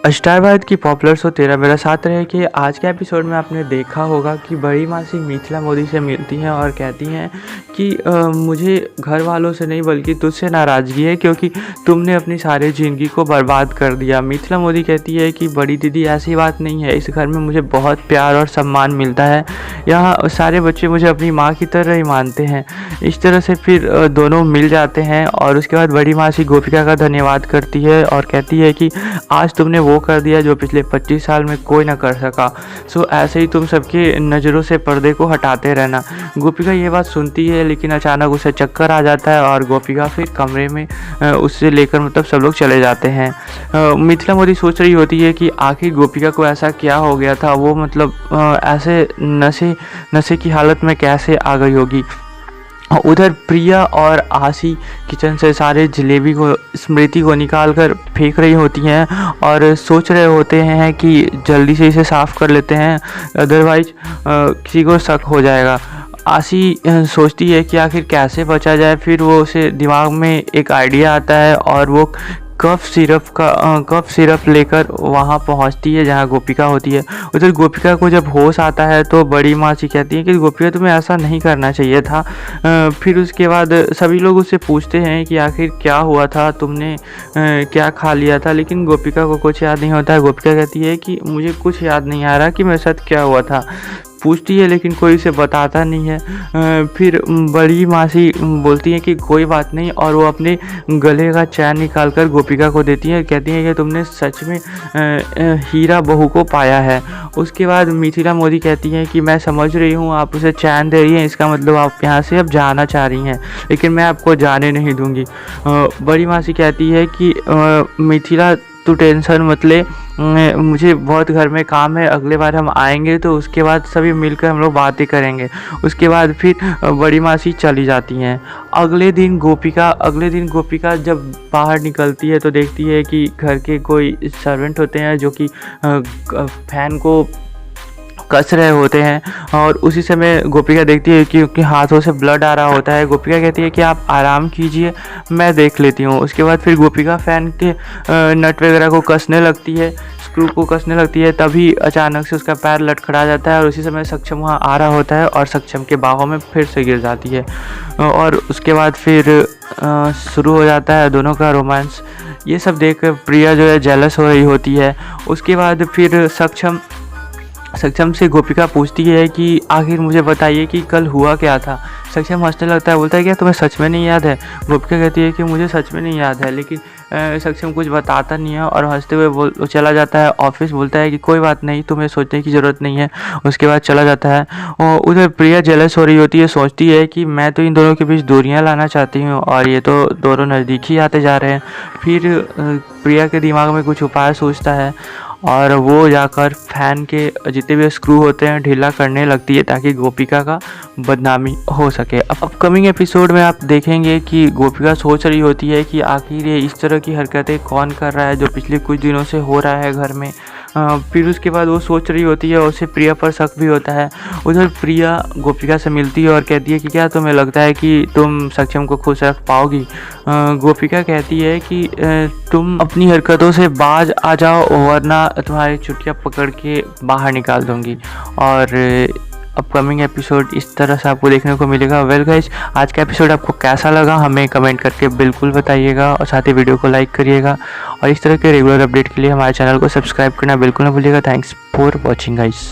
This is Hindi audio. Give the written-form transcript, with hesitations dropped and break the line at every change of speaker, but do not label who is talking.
स्टार भारत की पॉपुलर शो तेरा मेरा साथ रहे कि आज के एपिसोड में आपने देखा होगा कि बड़ी मासी मिथिला मोदी से मिलती हैं और कहती हैं कि मुझे घर वालों से नहीं बल्कि तुझसे नाराज़गी है क्योंकि तुमने अपनी सारी ज़िंदगी को बर्बाद कर दिया। मिथिला मोदी कहती है कि बड़ी दीदी ऐसी बात नहीं है, इस घर में मुझे बहुत प्यार और सम्मान मिलता है, यहाँ सारे बच्चे मुझे अपनी माँ की तरह ही मानते हैं। इस तरह से फिर दोनों मिल जाते हैं और उसके बाद बड़ी मासी गोपिका का धन्यवाद करती है और कहती है कि आज तुमने वो कर दिया जो पिछले 25 साल में कोई ना कर सका। सो ऐसे ही तुम सबकी नज़रों से पर्दे को हटाते रहना। गोपिका ये बात सुनती है लेकिन अचानक उसे चक्कर आ जाता है और गोपिका फिर कमरे में उससे लेकर मतलब सब लोग चले जाते हैं। मिथिला मोदी सोच रही होती है कि आखिर गोपिका को ऐसा क्या हो गया था, वो मतलब ऐसे नशे की हालत में कैसे आ गई होगी। उधर प्रिया और आशी किचन से सारे जलेबी को स्मृति को निकाल कर फेंक रही होती हैं और सोच रहे होते हैं कि जल्दी से इसे साफ़ कर लेते हैं, अदरवाइज किसी को शक हो जाएगा। आशी सोचती है कि आखिर कैसे बचा जाए। फिर वो उसे दिमाग में एक आइडिया आता है और वो कफ सिरप लेकर वहाँ पहुँचती है जहाँ गोपिका होती है। उधर गोपिका को जब होश आता है तो बड़ी मासी कहती है कि गोपिका तुम्हें ऐसा नहीं करना चाहिए था। फिर उसके बाद सभी लोग उससे पूछते हैं कि आखिर क्या हुआ था, तुमने क्या खा लिया था, लेकिन गोपिका को कुछ याद नहीं होता है। गोपिका कहती है कि मुझे कुछ याद नहीं आ रहा कि मेरे साथ क्या हुआ था। पूछती है लेकिन कोई उसे बताता नहीं है। फिर बड़ी मासी बोलती है कि कोई बात नहीं और वो अपने गले का चैन निकाल कर गोपिका को देती है। कहती है कि तुमने सच में हीरा बहू को पाया है। उसके बाद मिथिला मोदी कहती है कि मैं समझ रही हूँ आप उसे चैन दे रही हैं, इसका मतलब आप यहाँ से अब जाना चाह रही हैं, लेकिन मैं आपको जाने नहीं दूँगी। बड़ी मासी कहती है कि मिथिला तू टेंशन मत ले, मुझे बहुत घर में काम है, अगले बार हम आएंगे तो उसके बाद सभी मिलकर हम लोग बातें करेंगे। उसके बाद फिर बड़ी मासी चली जाती हैं। अगले दिन गोपिका जब बाहर निकलती है तो देखती है कि घर के कोई सर्वेंट होते हैं जो कि फैन को कस रहे होते हैं और उसी समय गोपिका देखती है कि उनके हाथों से ब्लड आ रहा होता है। गोपिका कहती है कि आप आराम कीजिए, मैं देख लेती हूँ। उसके बाद फिर गोपिका फैन के नट वगैरह को कसने लगती है, स्क्रू को कसने लगती है, तभी अचानक से उसका पैर लटखड़ा जाता है और उसी समय सक्षम वहाँ आ रहा होता है और सक्षम के बाहों में फिर से गिर जाती है और उसके बाद फिर शुरू हो जाता है दोनों का रोमांस। ये सब देख प्रिया जो है जेलस हो रही होती है। उसके बाद फिर सक्षम से गोपिका पूछती है कि आखिर मुझे बताइए कि कल हुआ क्या था। सक्षम हंसने लगता है, बोलता है क्या तुम्हें सच में नहीं याद है। गोपिका कहती है कि मुझे सच में नहीं याद है, लेकिन सक्षम कुछ बताता नहीं है और हंसते हुए चला जाता है ऑफिस। बोलता है कि कोई बात नहीं, तुम्हें सोचने की ज़रूरत नहीं है। उसके बाद चला जाता है। और उधर प्रिया जेलस हो रही होती है, सोचती है कि मैं तो इन दोनों के बीच दूरियां लाना चाहती हूँ और ये तो दोनों नज़दीक ही आते जा रहे हैं। फिर प्रिया के दिमाग में कुछ उपाय सोचता है और वो जाकर फैन के जितने भी स्क्रू होते हैं ढीला करने लगती है ताकि गोपिका का बदनामी हो सके। अपकमिंग एपिसोड में आप देखेंगे कि गोपिका सोच रही होती है कि आखिर ये इस तरह की हरकतें कौन कर रहा है जो पिछले कुछ दिनों से हो रहा है घर में। फिर उसके बाद वो सोच रही होती है, उसे प्रिया पर शक भी होता है। उधर प्रिया गोपिका से मिलती है और कहती है कि क्या तुम्हें लगता है कि तुम सक्षम को खुश रख पाओगी। गोपिका कहती है कि तुम अपनी हरकतों से बाज आ जाओ वरना तुम्हारी चुटिया पकड़ के बाहर निकाल दूंगी। और अपकमिंग एपिसोड इस तरह से आपको देखने को मिलेगा। वेल गाइस, आज का एपिसोड आपको कैसा लगा हमें कमेंट करके बिल्कुल बताइएगा और साथ ही वीडियो को लाइक करिएगा और इस तरह के रेगुलर अपडेट के लिए हमारे चैनल को सब्सक्राइब करना बिल्कुल ना भूलिएगा। Thanks for watching guys.